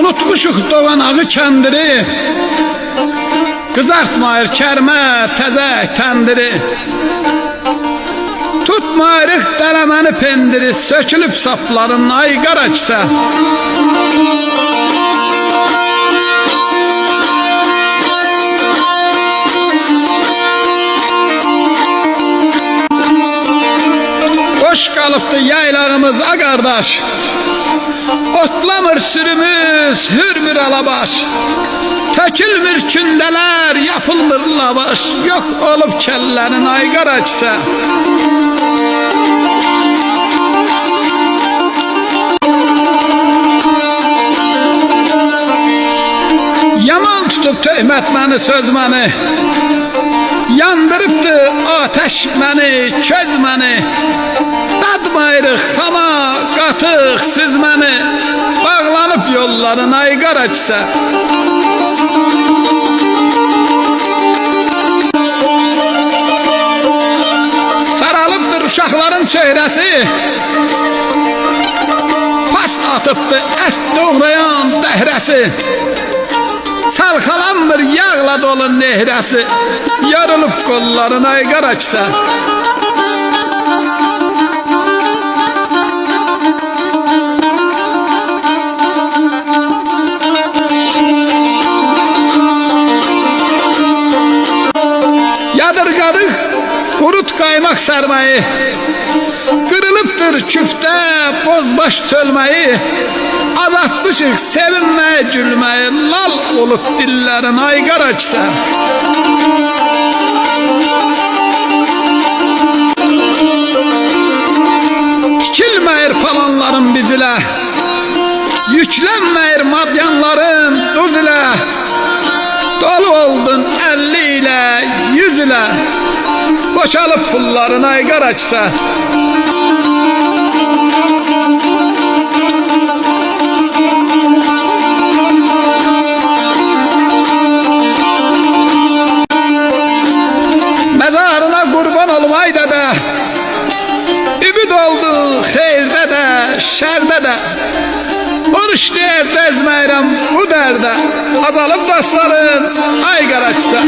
Unutmuşuq doğanağı kəndiri, qızartmayır kərmə təzək təndiri. Tutmayırıq dələməni pendiri, sökülüb sapların ay qaraçsa. Boş qalıbdı yaylağımız a qardaş, otlamır sürümüz hür alabaş. Tökülmür kündələr, yapılmır lavaş, yox olub kəllərin ay qaraçsa. Yaman tutub töhmət məni, söz məni, yandırıbdı ateş məni, köz məni. Dadmayırıq xama, qatıq, süzməni, bağlanıb yolların ay qaraçsa. Saralıbdır uşaqların çöhrəsi, past atıbdı ət doğrayan dəhrəsi. Çalxalanmır yağla dolu nehrəsi, yarılıb qolların ay qaraçsa. Yadırqarıq qurut qaymaq sərməyi, qırılıbdır küftə bozbaş çölməyi. Azatmışıq sevinməyi, gülməyi, lal olub dillərin ay qaraçsa. Tikilməyir palanların biz ilə, yüklənməyir madyanların duz ilə. Dolu oldun 50 ilə, 100 ilə, boşalıb pulların ay qaraçsa. Məzarına qurban olmay dədə, ümid oldu xeyirdə də, şərdə də. Oruç deyər dözməyirəm bu dərdə, azalıb dostların ay qaraçsa.